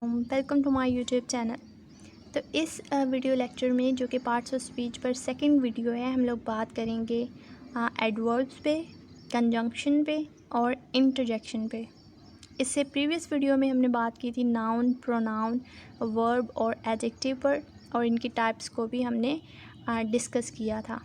Welcome to my YouTube channel. तो इस video lecture में जो कि पार्ट्स ऑफ स्पीच पर सेकंड वीडियो है, हम लोग बात करेंगे एडवर्ब्स पे, कंजंक्शन पे और इंटरजेक्शन पे। इससे प्रीवियस वीडियो में हमने बात की थी नाउन, प्रोनाउन, वर्ब और एडजेक्टिव पर, और इनकी टाइप्स को भी हमने डिस्कस किया था।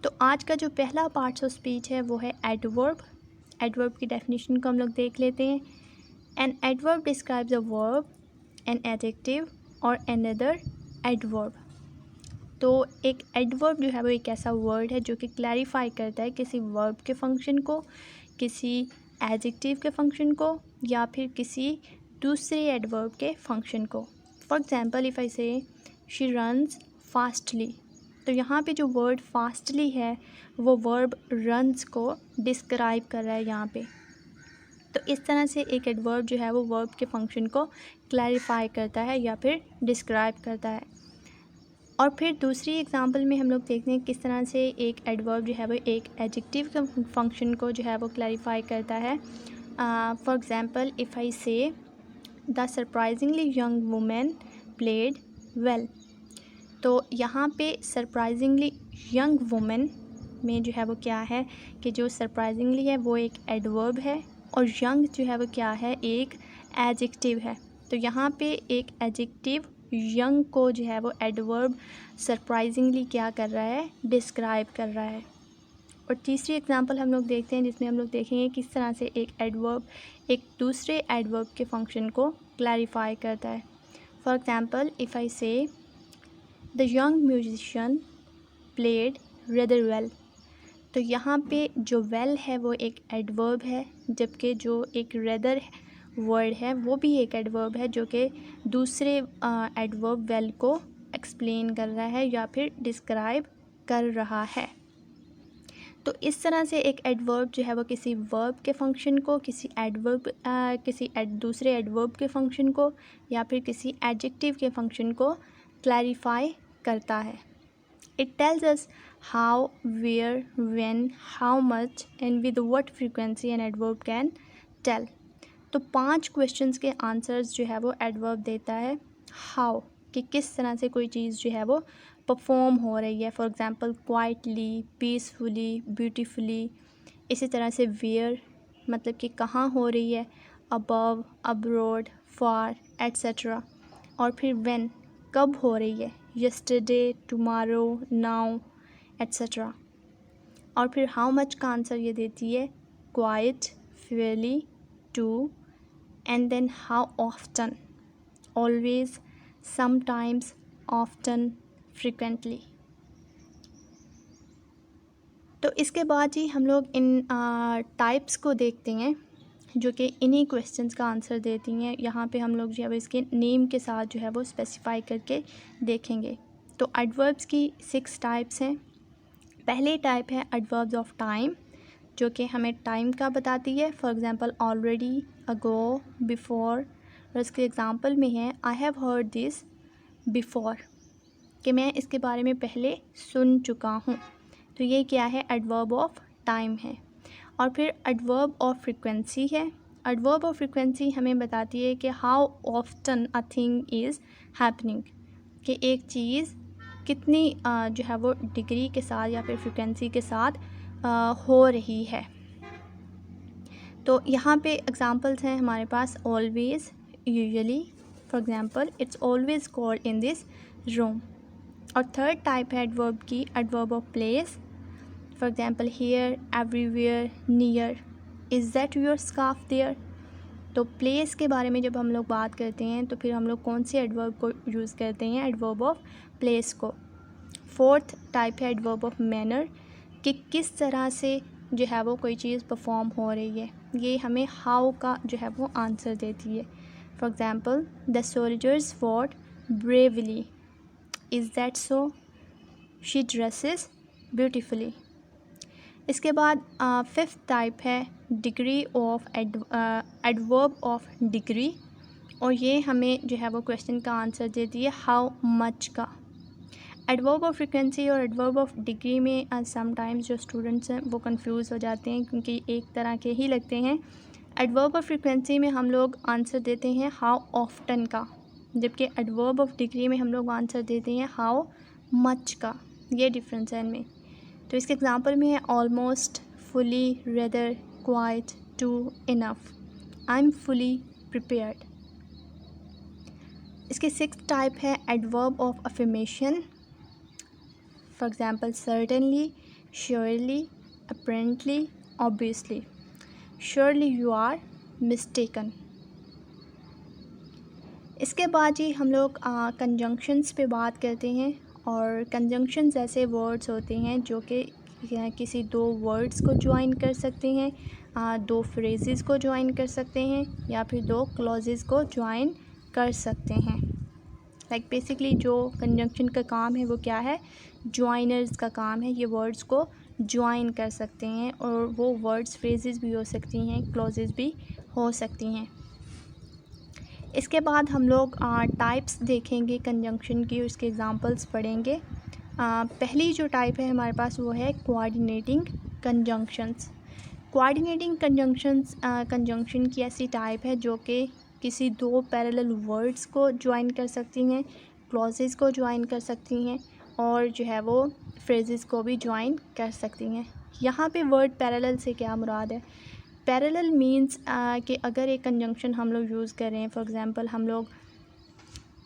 तो आज का जो पहला पार्ट्स ऑफ स्पीच है वो है एडवर्ब। एडवर्ब की डेफिनेशन को हम लोग देख लेते हैं। An adverb describes a verb, an adjective और another adverb। तो एक एडवर्ब जो है वो एक ऐसा वर्ड है जो कि क्लैरिफाई करता है किसी वर्ब के फंक्शन को, किसी एडजेक्टिव के फंक्शन को, या फिर किसी दूसरे एडवर्ब के फंक्शन को। For example if I say she runs fastly, तो यहाँ पे जो वर्ड फास्टली है वो वर्ब रन्स को डिस्क्राइब कर रहा है यहाँ पे। तो इस तरह से एक एडवर्ब जो है वो वर्ब के फंक्शन को क्लैरिफाई करता है या फिर डिस्क्राइब करता है। और फिर दूसरी एग्जांपल में हम लोग देखते हैं किस तरह से एक एडवर्ब जो है वो एक एडजेक्टिव के फंक्शन को जो है वो क्लैरिफाई करता है। फॉर एग्जांपल इफ़ आई से the surprisingly young women played well, तो यहाँ पे सरप्राइजिंगली यंग वुमेन में जो है वो क्या है कि जो सरप्राइजिंगली है वो एक एडवर्ब है, और यंग जो है वो क्या है, एक एडजेक्टिव है। तो यहाँ पे एक एडजेक्टिव यंग को जो है वो एडवर्ब सरप्राइजिंगली क्या कर रहा है, डिस्क्राइब कर रहा है। और तीसरी एग्जांपल हम लोग देखते हैं जिसमें हम लोग देखेंगे किस तरह से एक एडवर्ब एक दूसरे एडवर्ब के फंक्शन को क्लैरिफाई करता है। फॉर एग्जांपल इफ़ आई से the young musician played rather well, तो यहाँ पे जो वेल है वो एक एडवर्ब है, जबकि जो एक रेदर वर्ड है वो भी एक एडवर्ब है जो कि दूसरे एडवर्ब वेल को एक्सप्लेन कर रहा है या फिर डिस्क्राइब कर रहा है। तो इस तरह से एक एडवर्ब जो है वो किसी वर्ब के फंक्शन को, किसी दूसरे एडवर्ब के फंक्शन को, या फिर किसी एडजेक्टिव के फंक्शन को क्लैरिफाई करता है। It tells us how, where, when, how much and with what frequency an adverb can tell। तो 5 क्वेश्चंस के आंसर्स जो है वो एडवर्ब देता है। हाउ, कि किस तरह से कोई चीज़ जो है वो परफॉर्म हो रही है। For example quietly, peacefully, beautifully. इसी तरह से वेयर मतलब कि कहाँ हो रही है, अबव, अब्रोड, फार, एट्सेट्रा। और फिर व्हेन, कब हो रही है, यस्टरडे, टुमारो, नाउ, एट्सेट्रा। और फिर हाउ मच का आंसर ये देती है quite, fairly, too, and then how often, always, sometimes, often, frequently. तो इसके बाद ही हम लोग इन टाइप्स को देखते हैं जो कि इन्हीं क्वेश्चंस का आंसर देती हैं। यहाँ पे हम लोग जो है वो इसके नेम के साथ जो है वो स्पेसिफाई करके देखेंगे। तो एडवर्ब्स की 6 टाइप्स हैं। पहले टाइप है एडवर्ब्स ऑफ टाइम, जो कि हमें टाइम का बताती है। For example already, ago, before. और इसके एग्जांपल में है I have heard this before, कि मैं इसके बारे में पहले सुन चुका हूँ। तो ये क्या है, एडवर्ब ऑफ टाइम है। और फिर एडवर्ब ऑफ फ्रीक्वेंसी है। एडवर्ब ऑफ फ्रीक्वेंसी हमें बताती है कि how often a thing is happening, कि एक चीज़ कितनी जो है वो डिग्री के साथ या फिर फ्रीक्वेंसी के साथ हो रही है। तो यहाँ पे एग्जांपल्स हैं हमारे पास always, usually. For example it's always cold in this room. और थर्ड टाइप है एडवर्ब की, adverb of place. For example here, everywhere, near, is that your scarf there. तो प्लेस के बारे में जब हम लोग बात करते हैं तो फिर हम लोग कौन से एडवर्ब को यूज़ करते हैं, एडवर्ब ऑफ प्लेस को। फोर्थ टाइप है एडवर्ब ऑफ मैनर, कि किस तरह से जो है वो कोई चीज़ परफॉर्म हो रही है। ये हमें हाउ का जो है वो आंसर देती है। For example the soldiers fought bravely, is that so, she dresses beautifully. इसके बाद फिफ्थ टाइप है degree of adverb of degree, और ये हमें जो है वो क्वेश्चन का आंसर देती है हाउ मच का। एडवर्ब ऑफ फ्रीक्वेंसी और एडवर्ब ऑफ डिग्री में समटाइम्स जो स्टूडेंट्स हैं वो कंफ्यूज हो जाते हैं, क्योंकि एक तरह के ही लगते हैं। एडवर्ब ऑफ फ्रीक्वेंसी में हम लोग आंसर देते हैं हाउ ऑफ्टन का, जबकि एडवर्ब ऑफ डिग्री में हम लोग आंसर देते हैं हाउ मच का। ये डिफरेंस है इनमें। तो इसके एग्जांपल में है almost, fully, rather, quite, too, enough, I am fully prepared. इसके 6 टाइप है adverb of affirmation. For example certainly, surely, apparently, obviously. Surely you are mistaken. इसके बाद ही हम लोग कंजंक्शंस पे बात करते हैं। और कंजंक्शंस ऐसे वर्ड्स होते हैं जो कि किसी दो वर्ड्स को ज्वाइन कर सकते हैं, दो फ्रेजेस को ज्वाइन कर सकते हैं, या फिर दो क्लॉजेस को ज्वाइन कर सकते हैं। लाइक बेसिकली जो कंजंक्शन का काम है वो क्या है, ज्वाइनर्स का काम है। ये वर्ड्स को ज्वाइन कर सकते हैं और वो वर्ड्स फ्रेजेस भी हो सकती हैं, क्लॉजेस भी हो सकती हैं। इसके बाद हम लोग टाइप्स देखेंगे कंजंक्शन की, उसके एग्जांपल्स पढ़ेंगे। पहली जो टाइप है हमारे पास वो है coordinating conjunctions. Coordinating conjunctions conjunction की ऐसी टाइप है जो कि किसी दो पैरेलल वर्ड्स को ज्वाइन कर सकती हैं, क्लॉजेस को ज्वाइन कर सकती हैं, और जो है वो फ्रेजेस को भी ज्वाइन कर सकती हैं। यहाँ पे वर्ड पैरेलल से क्या मुराद है? पैरेलल मीन्स कि अगर एक कंजंक्शन हम लोग यूज़ कर रहे हैं, फॉर एग्ज़ाम्पल हम लोग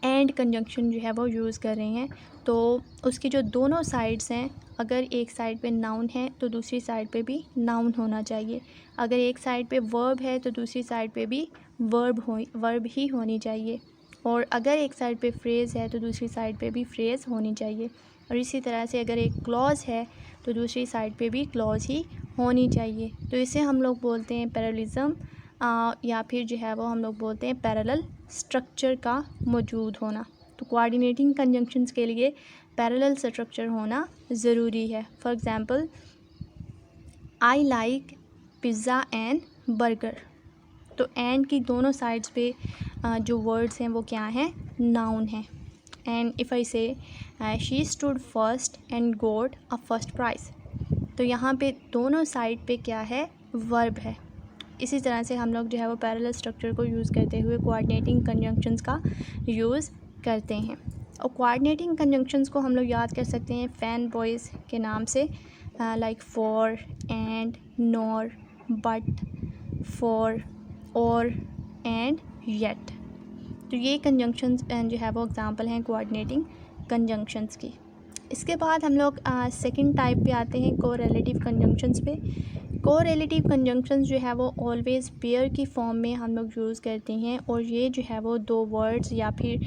एंड कंजंक्शन जो है वो यूज़ कर रहे हैं, तो उसकी जो दोनों साइड्स हैं, अगर एक साइड पे नाउन है तो दूसरी साइड पे भी नाउन होना चाहिए। अगर एक साइड पे वर्ब है तो दूसरी साइड पे भी वर्ब ही होनी चाहिए। और अगर एक साइड पे फ्रेज़ है तो दूसरी साइड पे भी फ्रेज़ होनी चाहिए। और इसी तरह से अगर एक क्लॉज है तो दूसरी साइड पे भी क्लॉज ही होनी चाहिए। तो इसे हम लोग बोलते हैं पैरेललिज्म, या फिर जो है वो हम लोग बोलते हैं पैरेलल स्ट्रक्चर का मौजूद होना। तो कोऑर्डिनेटिंग कंजंक्शंस के लिए पैरेलल स्ट्रक्चर होना ज़रूरी है। For example I like pizza and burger. तो एंड की दोनों साइड्स पे जो वर्ड्स हैं वो क्या हैं, नाउन हैं। And if I say she stood first and got a first prize, तो यहाँ पे दोनों साइड पे क्या है, वर्ब है। इसी तरह से हम लोग जो है वो पैरेलल स्ट्रक्चर को यूज़ करते हुए कोऑर्डिनेटिंग कंजंक्शंस का यूज़ करते हैं। और कोऑर्डिनेटिंग कंजंक्शंस को हम लोग याद कर सकते हैं फैन बॉयज़ के नाम से, like for, and, nor, but, for, और, एंड, येट। तो ये कंजंक्शंस जो है वो एग्जांपल हैं कोऑर्डिनेटिंग कंजंक्शंस की। इसके बाद हम लोग सेकंड टाइप पे आते हैं कोरिलेटिव कंजंक्शंस पे। कोरिलेटिव कंजंक्शंस जो है वो ऑलवेज़ पेयर की फॉर्म में हम लोग यूज़ करते हैं, और ये जो है वो दो वर्ड्स या फिर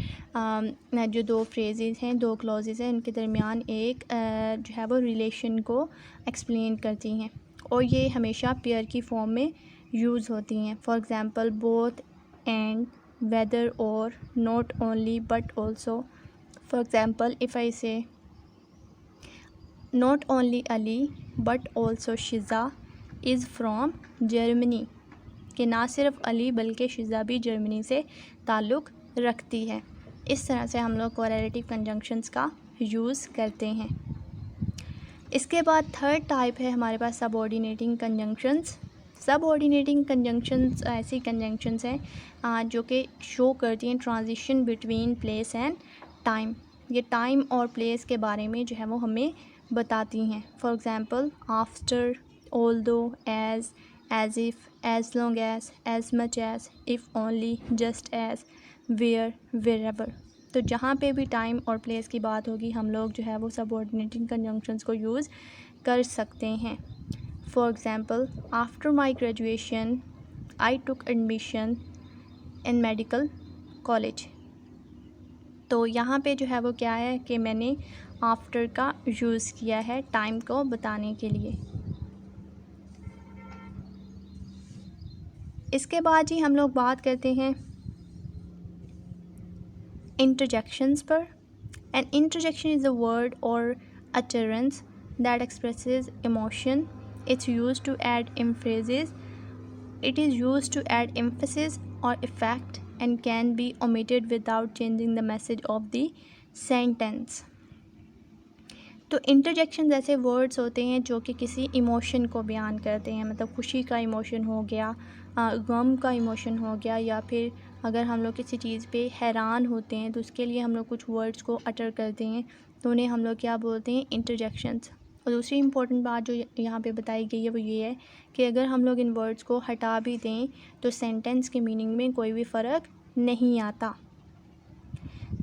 जो दो फ्रेजेस हैं, दो क्लॉजेस हैं, इनके दरमियान एक जो है वो रिलेशन को एक्सप्लेन करती हैं, और ये हमेशा पेयर की फॉर्म में यूज़ होती हैं। For example both, and, whether, और, not only but also. For example if I say not only Ali but also Shiza is from Germany, कि ना सिर्फ अली बल्कि शिज़ा भी जर्मनी से ताल्लुक़ रखती है। इस तरह से हम लोग कोरिलेटिव कंजंक्शंस का यूज़ करते हैं। इसके बाद थर्ड टाइप है हमारे पास सबऑर्डिनेटिंग कंजंक्शंस। सबऑर्डिनेटिंग कंजंक्शंस ऐसी कंजंक्शंस हैं जो कि शो करती हैं transition between place and time. ये टाइम और प्लेस के बारे में जो है वो हमें बताती हैं। For example after, although, as if, as long as much as, if only, just as, where, wherever. तो जहाँ पे भी टाइम और प्लेस की बात होगी हम लोग जो है वो सबऑर्डिनेटिंग कंजंक्शंस को यूज़ कर सकते हैं। For example after my graduation I took admission in medical college. तो यहाँ पे जो है वो क्या है कि मैंने आफ्टर का यूज़ किया है टाइम को बताने के लिए। इसके बाद ही हम लोग बात करते हैं इंटरजेक्शंस पर। An interjection is a word or utterance that expresses emotion. It's used to add emphasis. It is used to add emphasis or effect and can be omitted without changing the message of the sentence. तो interjection ऐसे words होते हैं जो कि किसी emotion को बयान करते हैं, मतलब खुशी का इमोशन हो गया, गम का इमोशन हो गया, या फिर अगर हम लोग किसी चीज़ पे हैरान होते हैं तो उसके लिए हम लोग कुछ वर्ड्स को अटर करते हैं, तो उन्हें हम लोग क्या बोलते हैं, इंटरजेक्शंस। और दूसरी इम्पोर्टेंट बात जो यहाँ पे बताई गई है वो ये है कि अगर हम लोग इन वर्ड्स को हटा भी दें तो सेंटेंस के मीनिंग में कोई भी फ़र्क नहीं आता।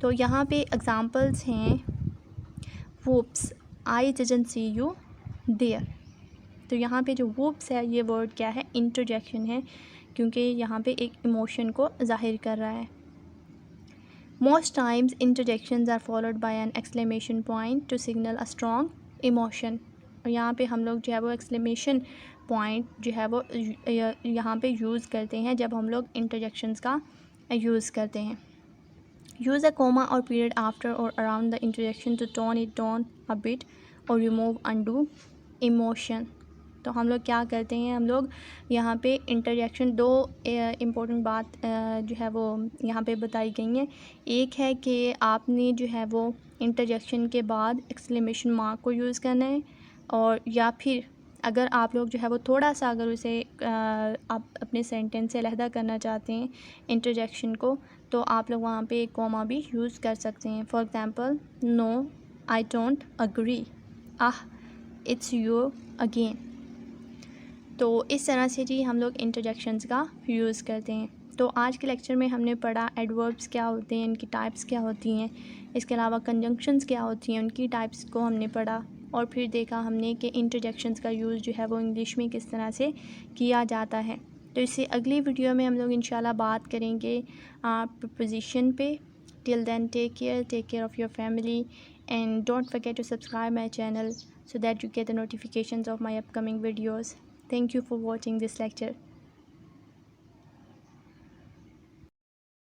तो यहाँ पे एग्ज़ाम्पल्स हैं, whoops, I didn't see you there. तो यहाँ पे जो वूप्स है ये वर्ड क्या है, इंटरजेक्शन है, क्योंकि यहाँ पे एक इमोशन को ज़ाहिर कर रहा है। Most times interjections are followed by an exclamation point to signal a strong emotion. और यहाँ पे हम लोग जो है वो एक्सक्लेमेशन पॉइंट जो है वो यहाँ पे यूज़ करते हैं जब हम लोग इंटरजेक्शंस का यूज़ करते हैं। Use a comma or period after or around the interjection to tone it down a bit or remove undue emotion. तो हम लोग क्या करते हैं, हम लोग यहाँ पे इंटरजेक्शन, दो इम्पोर्टेंट बात जो है वो यहाँ पे बताई गई हैं। एक है कि आपने जो है वो इंटरजेक्शन के बाद एक्सक्लेमेशन मार्क को यूज़ करना है, और या फिर अगर आप लोग जो है वो थोड़ा सा अगर उसे आप अपने सेंटेंस से अलहदा करना चाहते हैं इंटरजेक्शन को, तो आप लोग वहाँ पे एक कॉमा भी यूज़ कर सकते हैं। For example, no I don't agree, ah it's you again. तो इस तरह से जी हम लोग इंटरजेक्शंस का यूज़ करते हैं। तो आज के लेक्चर में हमने पढ़ा एडवर्ब्स क्या होते हैं, इनकी टाइप्स क्या होती हैं, इसके अलावा कंजंक्शंस क्या होती हैं, उनकी टाइप्स को हमने पढ़ा, और फिर देखा हमने कि इंटरजेक्शंस का यूज़ जो है वो इंग्लिश में किस तरह से किया जाता है। तो इससे अगली वीडियो में हम लोग इंशाल्लाह बात करेंगे प्रपोजिशन पे। Till then take care of your family and don't forget to subscribe my channel so that you get the notifications of my upcoming videos. Thank you for watching this lecture.